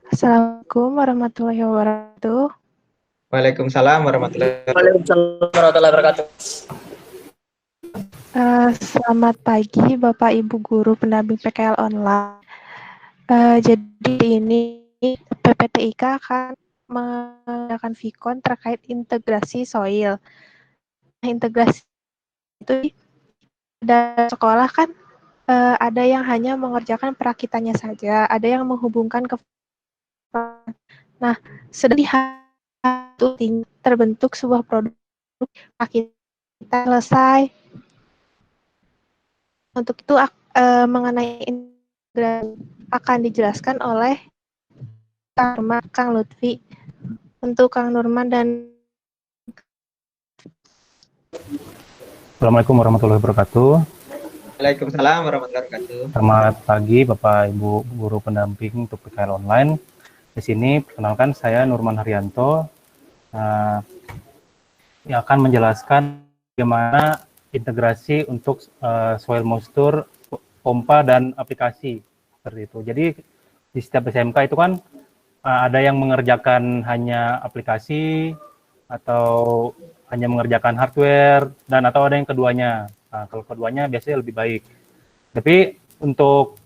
Assalamualaikum warahmatullahi wabarakatuh. Waalaikumsalam warahmatullahi wabarakatuh. Selamat pagi Bapak Ibu Guru pendamping PKL online. Jadi ini PPTIK akan mengadakan VCon terkait integrasi soil. Integrasi itu ada sekolah kan ada yang hanya mengerjakan perakitannya saja, ada yang menghubungkan ke. Nah, sedang terbentuk sebuah produk kita selesai. Untuk itu mengenai integrasi akan dijelaskan oleh Kang Lutfi. Untuk Kang Nurman dan Assalamualaikum warahmatullahi wabarakatuh. Waalaikumsalam warahmatullahi wabarakatuh. Selamat pagi Bapak Ibu guru pendamping untuk PKL online. Di sini perkenalkan saya Nurman Haryanto yang akan menjelaskan bagaimana integrasi untuk soil moisture, pompa dan aplikasi seperti itu. Jadi di setiap SMK itu kan ada yang mengerjakan hanya aplikasi atau hanya mengerjakan hardware dan atau ada yang keduanya. Nah, kalau keduanya biasanya lebih baik. Tapi untuk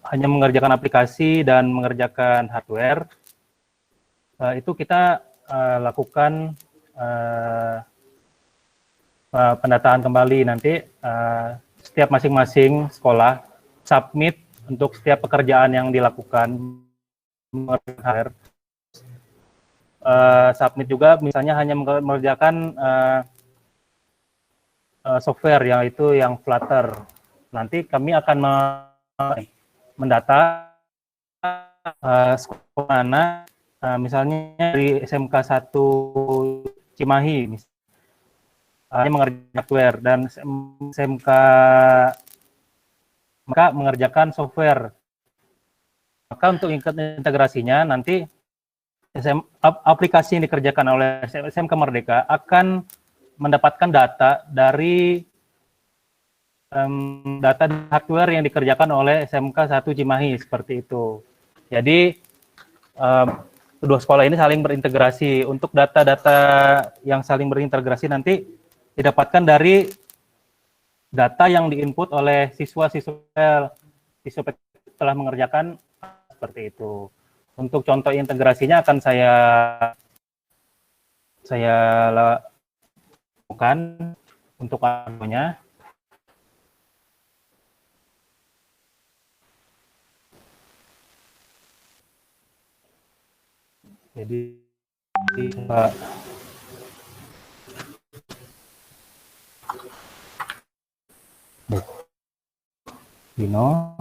hanya mengerjakan aplikasi dan mengerjakan hardware itu kita lakukan pendataan kembali nanti setiap masing-masing sekolah submit untuk setiap pekerjaan yang dilakukan submit juga misalnya hanya mengerjakan software yang Flutter. Nanti kami akan mendata sekolah mana misalnya dari SMK 1 Cimahi hanya mengerjakan hardware dan SMK maka mengerjakan software. Maka untuk integrasinya nanti aplikasi yang dikerjakan oleh SMK Merdeka akan mendapatkan data dari data hardware yang dikerjakan oleh SMK 1 Cimahi seperti itu. Jadi kedua sekolah ini saling berintegrasi. Untuk data-data yang saling berintegrasi nanti didapatkan dari data yang diinput oleh siswa-siswa setelah mengerjakan seperti itu. Untuk contoh integrasinya akan saya lakukan untuk anunya. Jadi Dino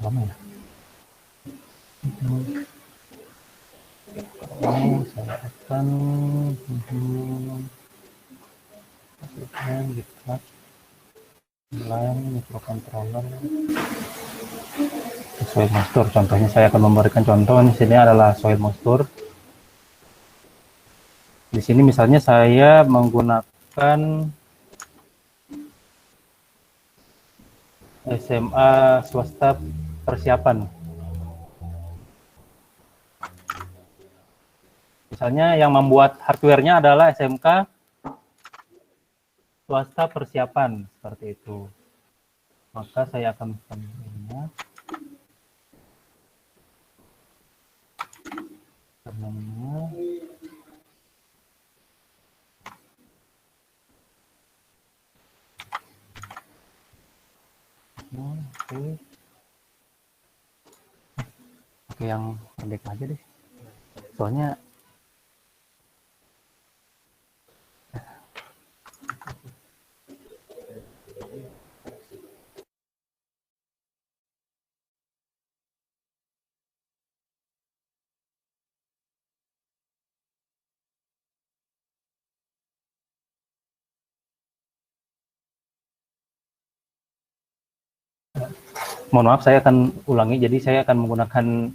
lama ya. Saya akan GitHub line microcontroller soil moisture. Contohnya saya akan memberikan contoh. Di sini adalah soil moisture. Di sini misalnya saya menggunakan SMA swasta persiapan. Misalnya yang membuat hardware-nya adalah SMK swasta persiapan seperti itu. Maka saya akan menambahnya Oke, yang pendek aja deh. Soalnya mohon maaf, saya akan ulangi. Jadi saya akan menggunakan,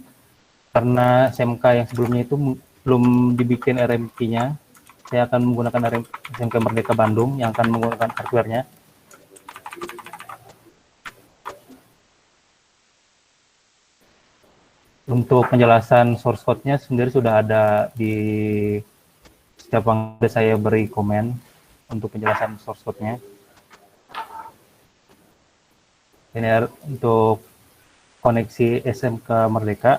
karena SMK yang sebelumnya itu belum dibikin RMP-nya, saya akan menggunakan SMK Merdeka Bandung yang akan menggunakan hardware-nya. Untuk penjelasan source code-nya sendiri sudah ada di setiap yang saya beri komen untuk penjelasan source code-nya. Ini untuk koneksi SMK Merdeka.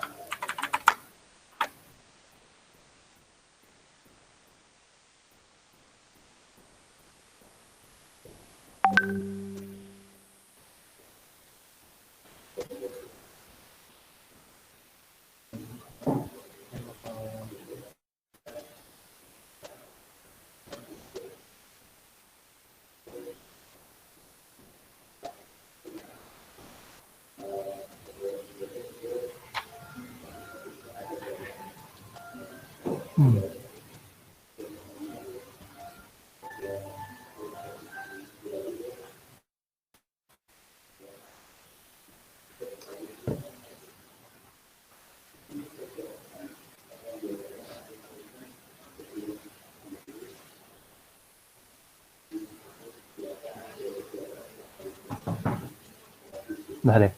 Udah deh.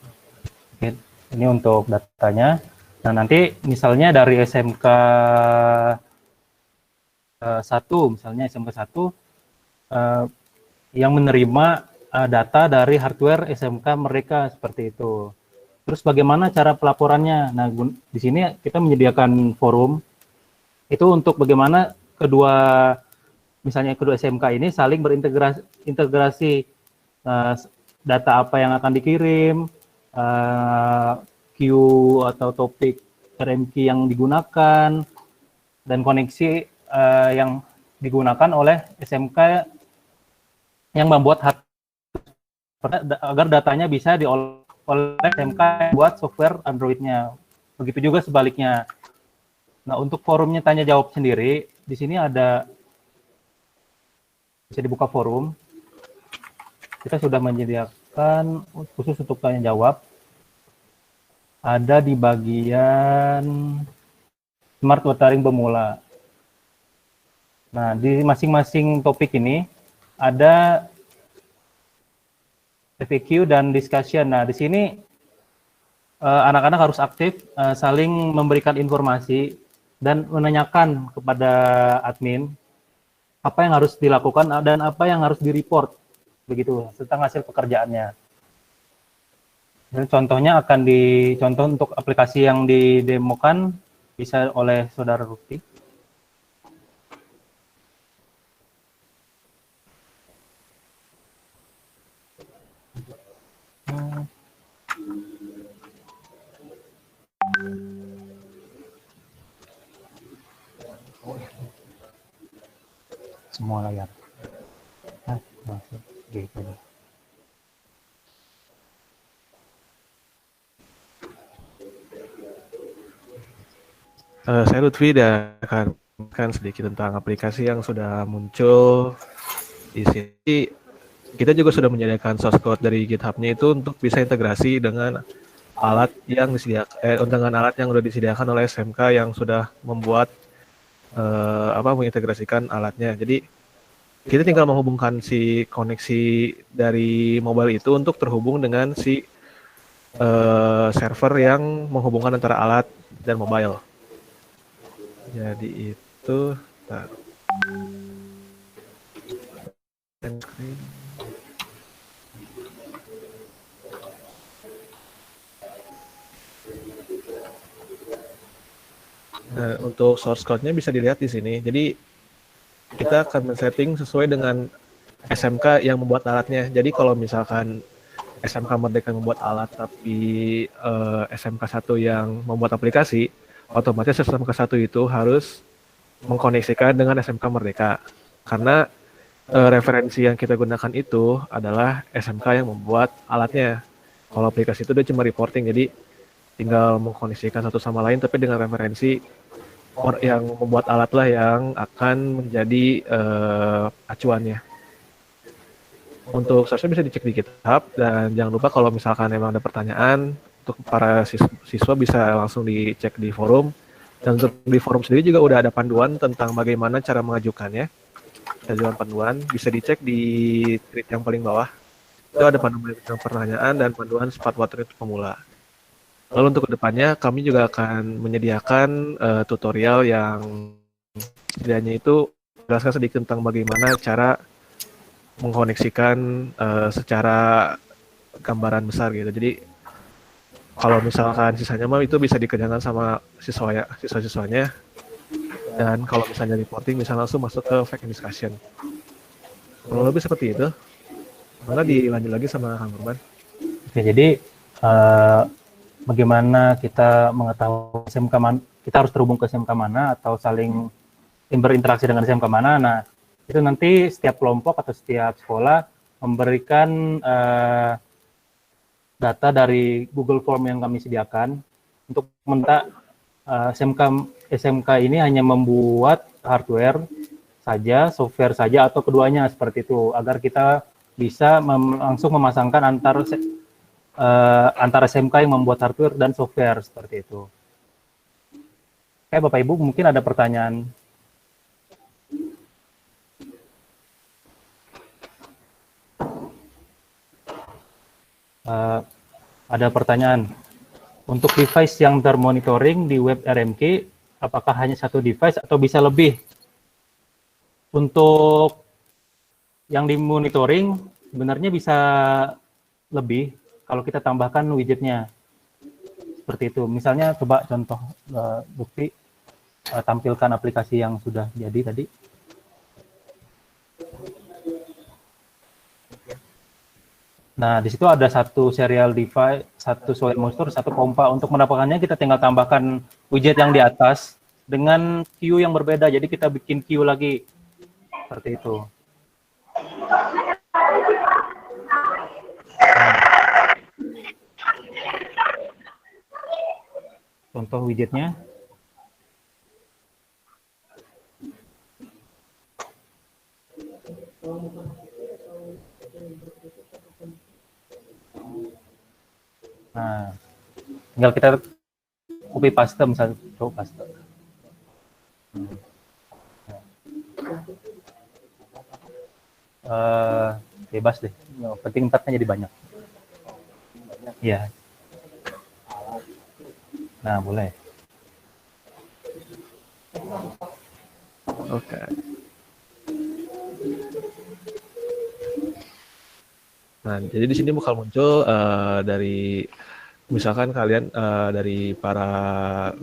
Oke, ini untuk datanya. Nah, nanti misalnya dari SMK 1, misalnya SMK 1 yang menerima data dari hardware SMK mereka seperti itu. Terus bagaimana cara pelaporannya? Nah, di sini kita menyediakan forum itu untuk bagaimana misalnya kedua SMK ini saling berintegrasi data apa yang akan dikirim, queue atau topik RMQ yang digunakan, dan koneksi yang digunakan oleh SMK yang membuat agar datanya bisa diolah oleh SMK yang buat software Android-nya. Begitu juga sebaliknya. Nah, untuk forumnya tanya jawab sendiri, di sini bisa dibuka forum. Kita sudah menyediakan khusus untuk tanya jawab. Ada di bagian Smart Watering pemula. Nah, di masing-masing topik ini ada FAQ dan discussion. Nah, di sini anak-anak harus aktif saling memberikan informasi dan menanyakan kepada admin apa yang harus dilakukan dan apa yang harus direport, begitu, tentang hasil pekerjaannya. Dan contohnya akan dicontoh untuk aplikasi yang didemokan bisa oleh Saudara Rukti. Semua layar. Masuk gitu. Saya Lutfi dan akan sedikit tentang aplikasi yang sudah muncul di sini. Kita juga sudah menyediakan source code dari GitHub-nya itu untuk bisa integrasi dengan alat yang sudah disediakan oleh SMK yang sudah membuat mengintegrasikan alatnya. Jadi kita tinggal menghubungkan si koneksi dari mobile itu untuk terhubung dengan si server yang menghubungkan antara alat dan mobile. Jadi itu untuk source code-nya bisa dilihat di sini. Jadi kita akan men-setting sesuai dengan SMK yang membuat alatnya. Jadi kalau misalkan SMK Merdeka membuat alat tapi SMK 1 yang membuat aplikasi, otomatis SMK 1 itu harus mengkoneksikan dengan SMK Merdeka. Karena referensi yang kita gunakan itu adalah SMK yang membuat alatnya. Kalau aplikasi itu dia cuma reporting, jadi tinggal mengkoneksikan satu sama lain, tapi dengan referensi yang membuat alat lah yang akan menjadi acuannya. Untuk source-nya bisa dicek di GitHub, dan jangan lupa kalau misalkan memang ada pertanyaan untuk para siswa bisa langsung dicek di forum. Dan untuk di forum sendiri juga udah ada panduan tentang bagaimana cara mengajukannya. Panduan bisa dicek di tweet yang paling bawah. Itu ada panduan tentang pertanyaan dan panduan cepat water untuk pemula. Lalu untuk kedepannya kami juga akan menyediakan tutorial yang setidaknya itu jelaskan sedikit tentang bagaimana cara mengkoneksikan secara gambaran besar gitu. Jadi kalau misalkan sisanya mah itu bisa dikerjakan sama siswa-siswanya, dan kalau misalnya reporting bisa langsung masuk ke fact and discussion. Kurang lebih seperti itu. Mana dilanjut lagi sama Kang Nurman. Oke, jadi bagaimana kita mengetahui SMK mana, kita harus terhubung ke SMK mana atau saling berinteraksi dengan SMK mana. Nah, itu nanti setiap kelompok atau setiap sekolah memberikan data dari Google Form yang kami sediakan untuk minta SMK ini hanya membuat hardware saja, software saja, atau keduanya seperti itu, agar kita bisa langsung memasangkan antara SMK yang membuat hardware dan software seperti itu. Oke, Bapak Ibu, mungkin ada pertanyaan. Ada pertanyaan. Untuk device yang termonitoring di web RMK, apakah hanya satu device atau bisa lebih? Untuk yang dimonitoring sebenarnya bisa lebih kalau kita tambahkan widgetnya. Seperti itu. Misalnya coba contoh bukti, tampilkan aplikasi yang sudah jadi tadi. Nah, di situ ada satu serial device, satu soil moisture, satu pompa. Untuk mendapatkannya kita tinggal tambahkan widget yang di atas dengan queue yang berbeda. Jadi kita bikin queue lagi. Seperti itu. Contoh widgetnya. Nah, tinggal kita copy paste, misalnya coba paste. Bebas deh, penting empatnya jadi banyak. Iya. Nah, boleh. Oke. Nah, jadi di sini bakal muncul dari misalkan kalian dari para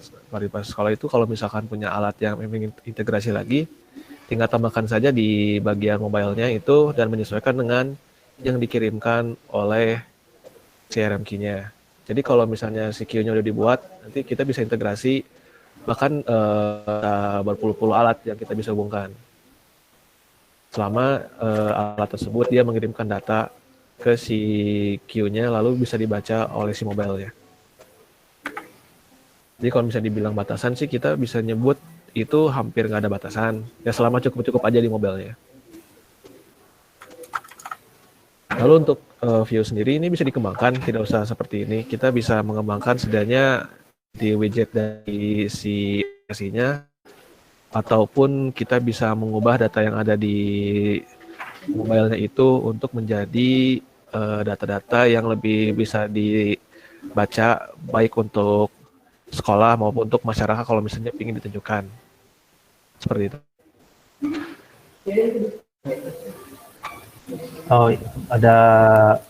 sekolah itu kalau misalkan punya alat yang memang integrasi lagi, tinggal tambahkan saja di bagian mobile-nya itu dan menyesuaikan dengan yang dikirimkan oleh CRM key-nya. Jadi kalau misalnya si queue-nya udah dibuat, nanti kita bisa integrasi bahkan berpuluh-puluh alat yang kita bisa hubungkan. Selama alat tersebut dia mengirimkan data ke si queue-nya lalu bisa dibaca oleh si mobile-nya. Jadi kalau misalnya dibilang batasan sih kita bisa nyebut itu hampir nggak ada batasan. Ya selama cukup-cukup aja di mobile-nya. Lalu untuk view sendiri ini bisa dikembangkan, tidak usah seperti ini. Kita bisa mengembangkan setidaknya di widget dari si aplikasinya, ataupun kita bisa mengubah data yang ada di mobile-nya itu untuk menjadi data-data yang lebih bisa dibaca baik untuk sekolah maupun untuk masyarakat kalau misalnya ingin ditunjukkan. Seperti itu. Oh, ada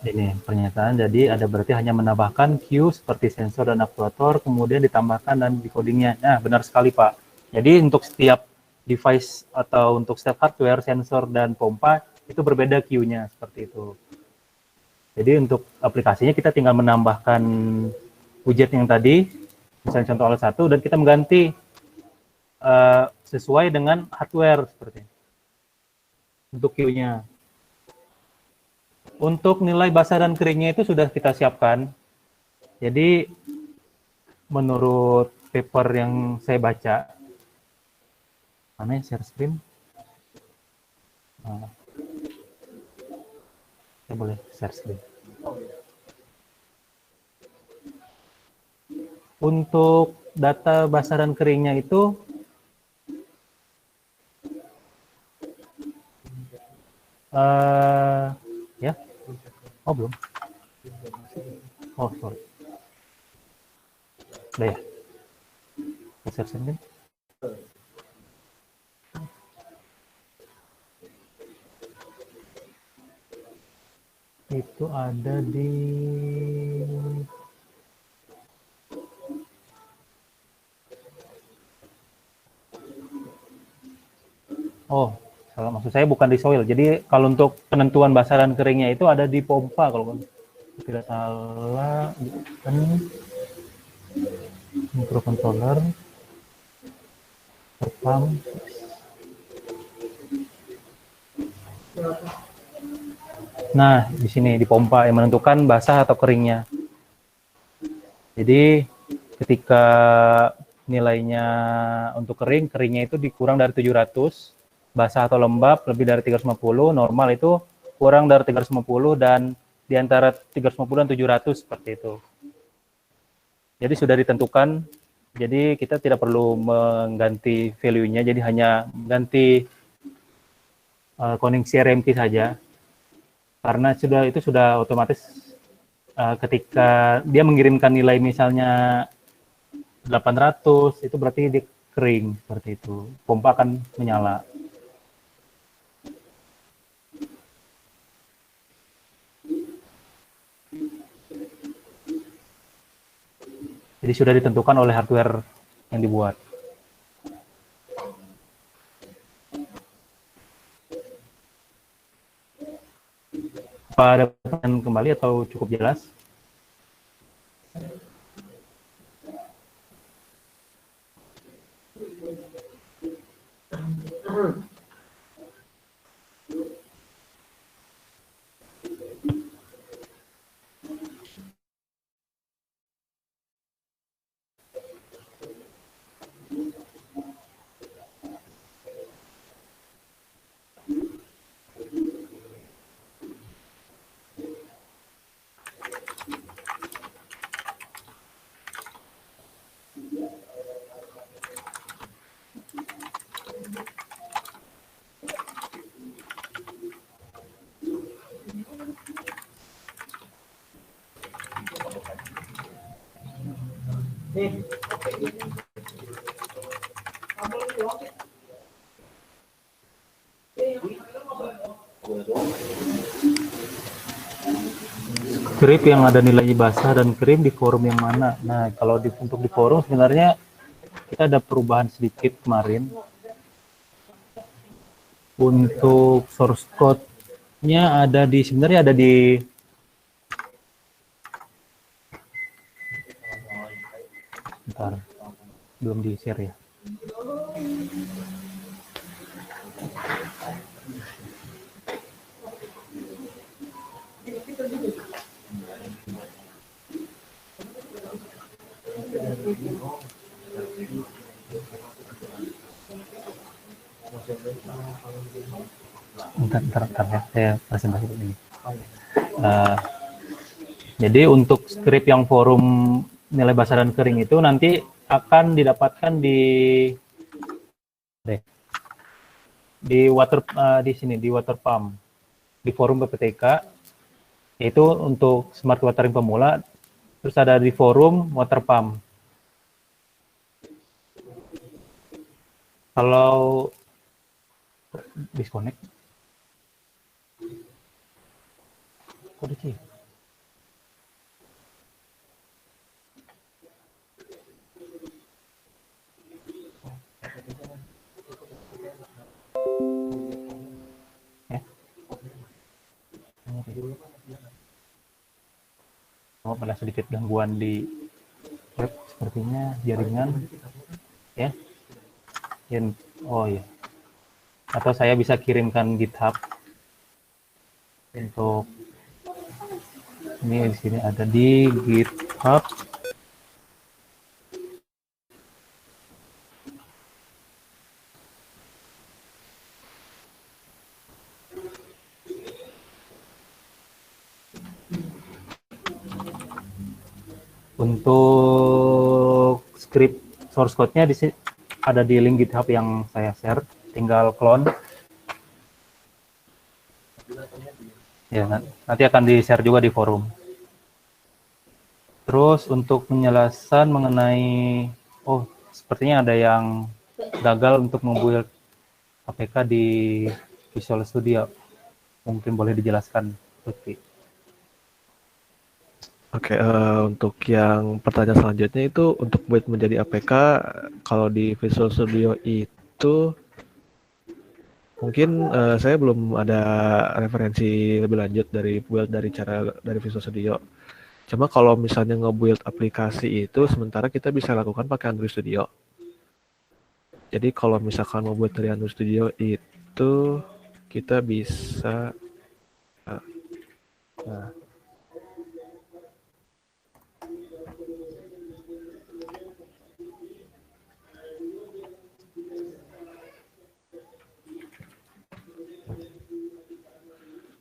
ini pernyataan. Jadi ada berarti hanya menambahkan queue seperti sensor dan aktuator, kemudian ditambahkan dan decodingnya. Nah, benar sekali, Pak. Jadi untuk setiap device atau untuk setiap hardware, sensor dan pompa itu berbeda queue-nya seperti itu. Jadi untuk aplikasinya kita tinggal menambahkan widget yang tadi, misalnya contoh alat 1, dan kita mengganti sesuai dengan hardware seperti ini. Untuk queue-nya. Untuk nilai basah dan keringnya itu sudah kita siapkan. Jadi menurut paper yang saya baca, mana ya share screen? Nah. Saya boleh share screen. Untuk data basah dan keringnya itu ya, oh belum, oh sorry, udah ya, share screen. Itu ada di salah, maksud saya bukan di soil. Jadi kalau untuk penentuan basah dan keringnya itu ada di pompa kalau tidak salah, kan microcontroller, pump. Nah, di sini di pompa yang menentukan basah atau keringnya. Jadi ketika nilainya untuk keringnya itu dikurang dari 700, basah atau lembab lebih dari 350, normal itu kurang dari 350 dan di antara 350 dan 700 seperti itu. Jadi sudah ditentukan, jadi kita tidak perlu mengganti value-nya, jadi hanya ganti koneksi RMT saja. Karena itu sudah otomatis ketika dia mengirimkan nilai misalnya 800, itu berarti di kering seperti itu. Pompa akan menyala. Jadi sudah ditentukan oleh hardware yang dibuat. Apa ada pertanyaan kembali atau cukup jelas? Script yang ada nilai basah dan kering di forum yang mana? Nah, kalau untuk di forum sebenarnya kita ada perubahan sedikit kemarin. Untuk source code-nya sebenarnya ada di bentar, belum di share ya. Bentar ya, saya presentasi ini. Jadi untuk script yang forum nilai basah dan kering itu nanti akan didapatkan di sini di water pump di forum PPTK, yaitu untuk smart watering pemula, terus ada di forum water pump. Kalau disconnect, kok di Oh, ada sedikit gangguan di web sepertinya jaringan ya. Oh ya. Atau saya bisa kirimkan GitHub untuk ini di sini ada di GitHub. Untuk script source code-nya ada di link GitHub yang saya share, tinggal clone. Ya, nanti akan di-share juga di forum. Terus untuk penjelasan mengenai, sepertinya ada yang gagal untuk membuild APK di Visual Studio. Mungkin boleh dijelaskan, Lutfi. Oke, untuk yang pertanyaan selanjutnya itu untuk build menjadi APK, kalau di Visual Studio itu mungkin saya belum ada referensi lebih lanjut dari build dari Visual Studio. Cuma kalau misalnya nge-build aplikasi itu sementara kita bisa lakukan pakai Android Studio. Jadi kalau misalkan mau buat dari Android Studio itu kita bisa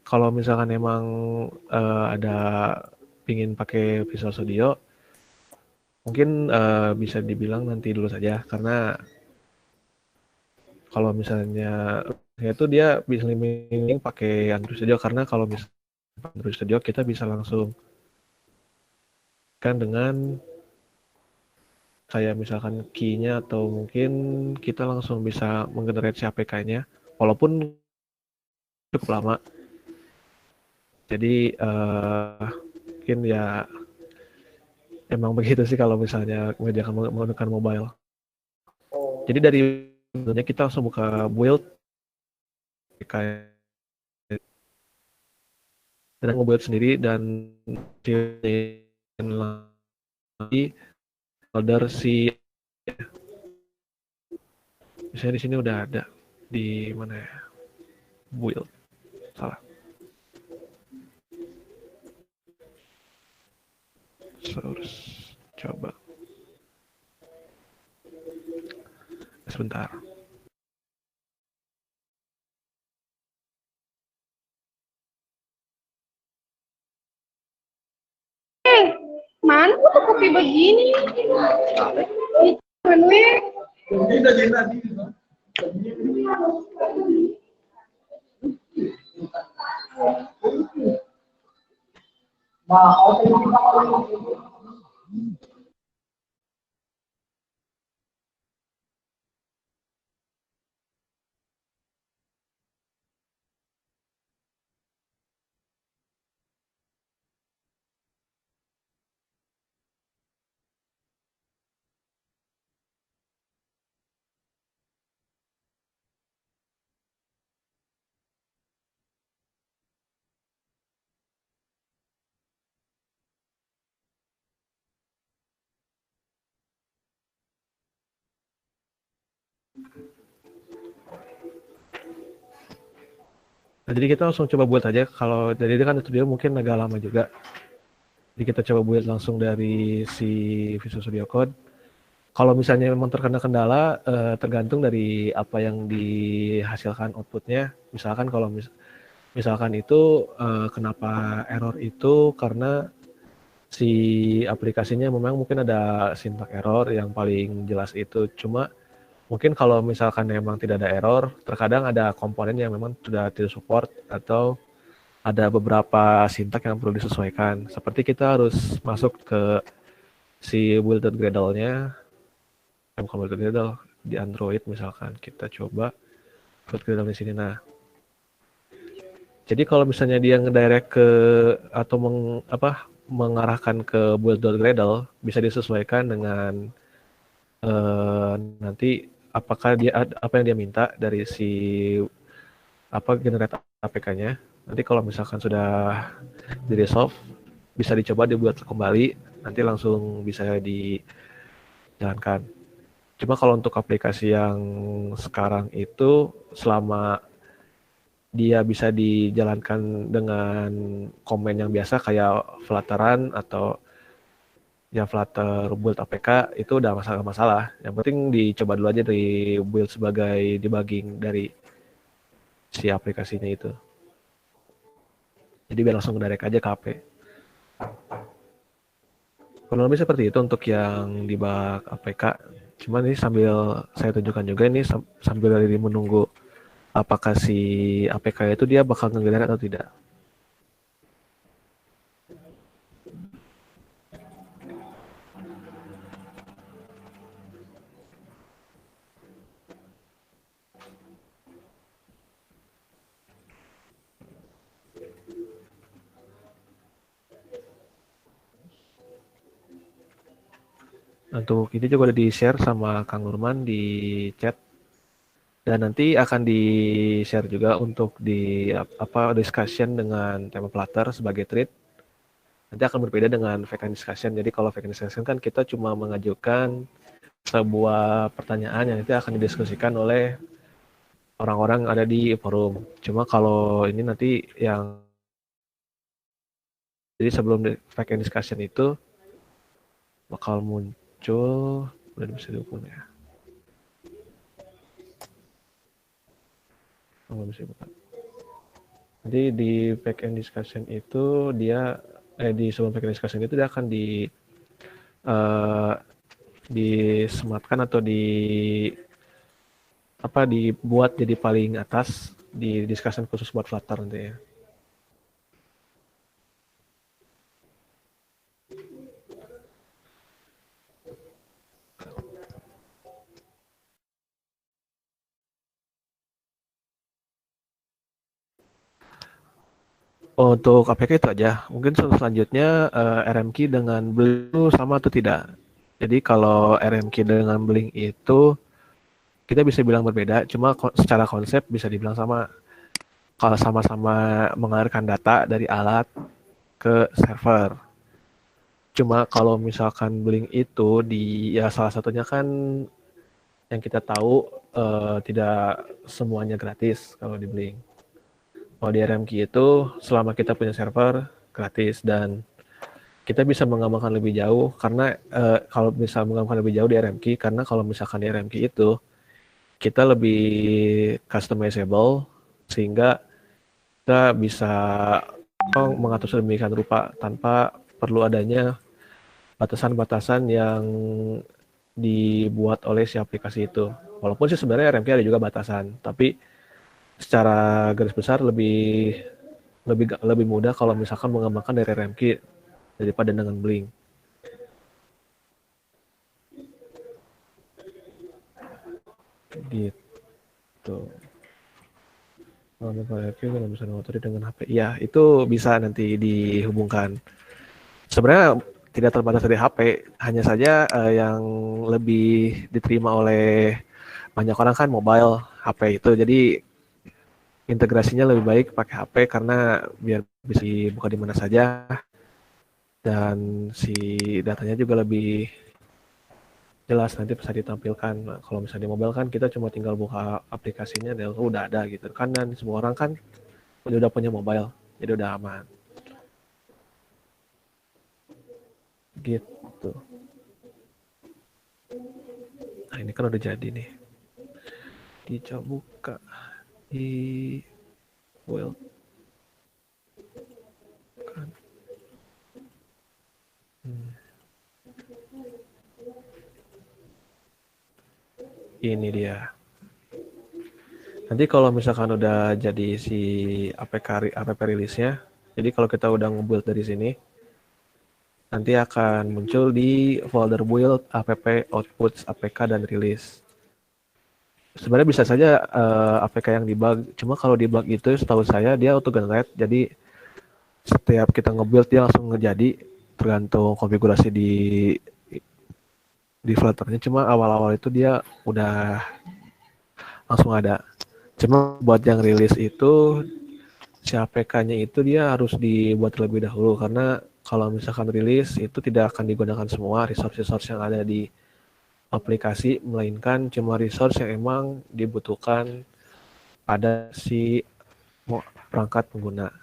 kalau misalkan emang ada pingin pakai Visual Studio, mungkin bisa dibilang nanti dulu saja, karena kalau misalnya itu dia bisa limiting pakai Android Studio, karena kalau misalnya Android Studio kita bisa langsung kan dengan kayak misalkan key-nya atau mungkin kita langsung bisa menggenerate si APK-nya walaupun cukup lama. Jadi mungkin ya emang begitu sih kalau misalnya menggunakan mobile. Jadi dari sebenarnya kita langsung buka build kayak dan nge-build sendiri dan lagi folder si misalnya di sini udah ada di mana ya, build salah source, coba sebentar. Mana tuh kopi begini? Menunya. Nah, jadi kita langsung coba build aja. Kalau dari itu kan studio mungkin agak lama juga. Jadi kita coba build langsung dari si Visual Studio Code. Kalau misalnya memang terkena kendala, tergantung dari apa yang dihasilkan outputnya. Misalkan kalau misalkan itu kenapa error itu karena si aplikasinya memang mungkin ada syntax error yang paling jelas itu. Cuma mungkin kalau misalkan memang tidak ada error, terkadang ada komponen yang memang sudah tidak support atau ada beberapa syntax yang perlu disesuaikan. Seperti kita harus masuk ke si build.gradle-nya, bukan build.gradle, di Android misalkan. Kita coba build.gradle di sini. Nah, jadi kalau misalnya dia ngedirect ke atau mengarahkan ke build.gradle, bisa disesuaikan dengan nanti apakah apa yang dia minta dari si generate APK-nya. Nanti kalau misalkan sudah di resolve, bisa dicoba dibuat kembali, nanti langsung bisa dijalankan. Cuma kalau untuk aplikasi yang sekarang itu selama dia bisa dijalankan dengan komen yang biasa kayak Flutteran atau ya Flutter build APK itu udah masalah. Yang penting dicoba dulu aja dari build sebagai debugging dari si aplikasinya itu. Jadi biar langsung direct aja ke HP. Kurang lebih seperti itu untuk yang di bug APK. Cuman ini sambil saya tunjukkan juga ini sambil dari menunggu apakah si APK itu dia bakal nge-generate atau tidak. Untuk ini juga udah di-share sama Kang Nurman di chat. Dan nanti akan di-share juga untuk di discussion dengan tema Flutter sebagai thread. Nanti akan berbeda dengan vacant discussion. Jadi kalau vacant discussion kan kita cuma mengajukan sebuah pertanyaan yang nanti akan didiskusikan oleh orang-orang yang ada di forum. Cuma kalau ini nanti yang jadi sebelum vacant discussion itu bakal muncul, udah bisa diukur ya. Belum bisa buka. Nanti di backend discussion itu dia di sebelum backend discussion itu dia akan disematkan atau dibuat jadi paling atas di discussion khusus buat Flutter nanti ya. Untuk APK itu aja. Mungkin selanjutnya RMKey dengan Blink itu sama atau tidak. Jadi kalau RMKey dengan Blink itu kita bisa bilang berbeda, cuma secara konsep bisa dibilang sama. Kalau sama-sama mengalirkan data dari alat ke server. Cuma kalau misalkan Blink itu ya salah satunya kan yang kita tahu tidak semuanya gratis kalau di Blink. Kalau di RMKey itu selama kita punya server gratis dan kita bisa mengembangkan lebih jauh karena kalau bisa mengembangkan lebih jauh di RMKey karena kalau misalkan di RMKey itu kita lebih customizable sehingga kita bisa mengatur sedemikian rupa tanpa perlu adanya batasan-batasan yang dibuat oleh si aplikasi itu. Walaupun sih sebenarnya RMKey ada juga batasan, tapi secara garis besar lebih mudah kalau misalkan mengembangkan dari RMKey daripada dengan Blink. Gitu. Kalau RMKey kalau bisa mengotori dengan HP, ya itu bisa nanti dihubungkan. Sebenarnya tidak terbatas dari HP, hanya saja yang lebih diterima oleh banyak orang kan mobile HP itu, jadi integrasinya lebih baik pakai HP karena biar bisa dibuka di mana saja dan si datanya juga lebih jelas nanti bisa ditampilkan. Nah, kalau misalnya di mobile kan kita cuma tinggal buka aplikasinya dan udah ada gitu kan, dan semua orang kan udah punya mobile jadi udah aman gitu. Nah ini kan udah jadi nih, dicoba buka di well kan. Ini dia. Nanti kalau misalkan udah jadi si APK release-nya, jadi kalau kita udah nge-build dari sini, nanti akan muncul di folder build, app, outputs, APK, dan release. Sebenarnya bisa saja APK yang debug, cuma kalau debug itu setahu saya dia auto generate, jadi setiap kita nge-build dia langsung ngejadi, tergantung konfigurasi di Flutter-nya. Cuma awal-awal itu dia udah langsung ada. Cuma buat yang rilis itu si APK-nya itu dia harus dibuat terlebih dahulu karena kalau misalkan rilis itu tidak akan digunakan semua resource-resource yang ada di aplikasi, melainkan cuma resource yang emang dibutuhkan pada si perangkat pengguna.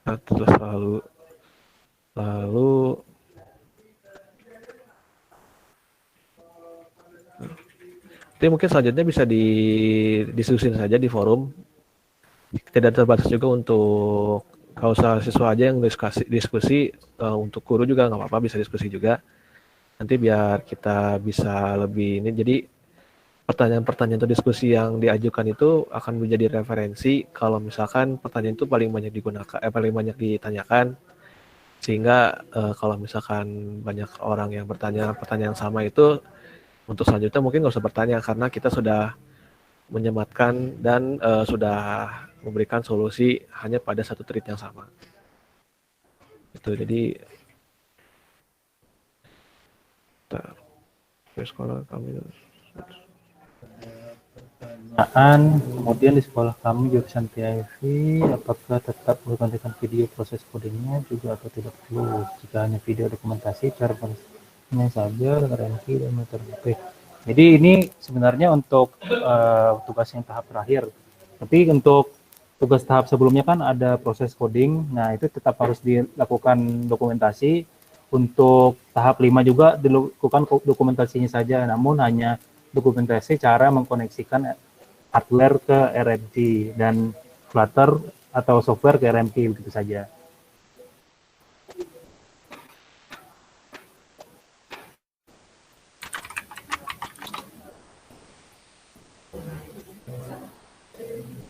Nah, terus lalu itu mungkin selanjutnya bisa didiskusikan saja di forum. Tidak terbatas juga untuk Kalau usah siswa aja yang diskusi untuk guru juga nggak apa-apa, bisa diskusi juga. Nanti biar kita bisa lebih ini. Jadi pertanyaan-pertanyaan atau diskusi yang diajukan itu akan menjadi referensi kalau misalkan pertanyaan itu paling banyak digunakan, paling banyak ditanyakan, sehingga kalau misalkan banyak orang yang bertanya pertanyaan yang sama itu, untuk selanjutnya mungkin nggak usah bertanya karena kita sudah menyematkan dan sudah memberikan solusi hanya pada satu tweet yang sama. Itu jadi sekolah kami. Kemudian di sekolah kami jurusan PIV, apakah tetap menggunakan video proses codingnya juga atau tidak perlu? Jika hanya video dokumentasi, cara prosesnya saja dengan RMP dan metode BP. Jadi ini sebenarnya untuk tugas yang tahap terakhir. Tapi untuk tugas tahap sebelumnya kan ada proses coding, nah itu tetap harus dilakukan dokumentasi. Untuk tahap 5 juga dilakukan dokumentasinya saja, namun hanya dokumentasi cara mengkoneksikan hardware ke RMP dan Flutter atau software ke RMP, begitu saja.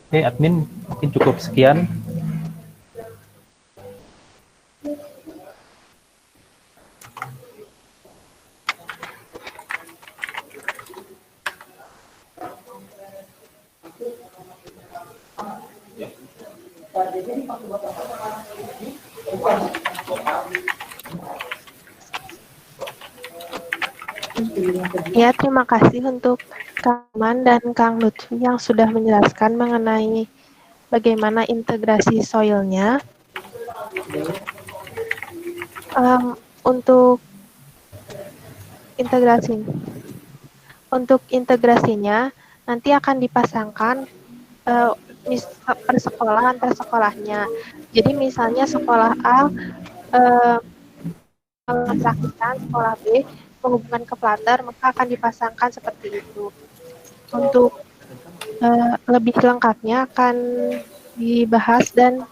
Oke, admin mungkin cukup sekian. Ya, terima kasih untuk Kang Man dan Kang Lutfi yang sudah menjelaskan mengenai bagaimana integrasi soilnya. Untuk integrasinya nanti akan dipasangkan per sekolah antar sekolahnya. Jadi misalnya sekolah A mentransferkan sekolah B menghubungkan ke Flutter, maka akan dipasangkan seperti itu. Untuk lebih lengkapnya akan dibahas dan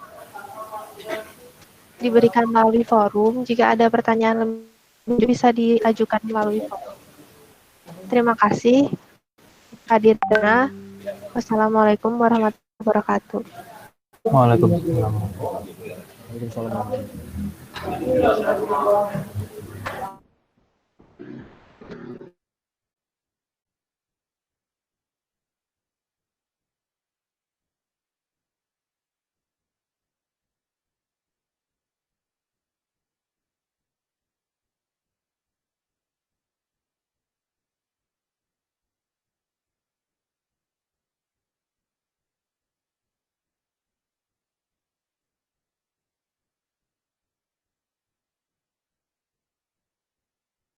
diberikan melalui forum. Jika ada pertanyaan lebih bisa diajukan melalui forum. Terima kasih. Hadirnya. Wassalamualaikum warahmatullahi wabarakatuh. Waalaikumsalam. Waalaikumsalam.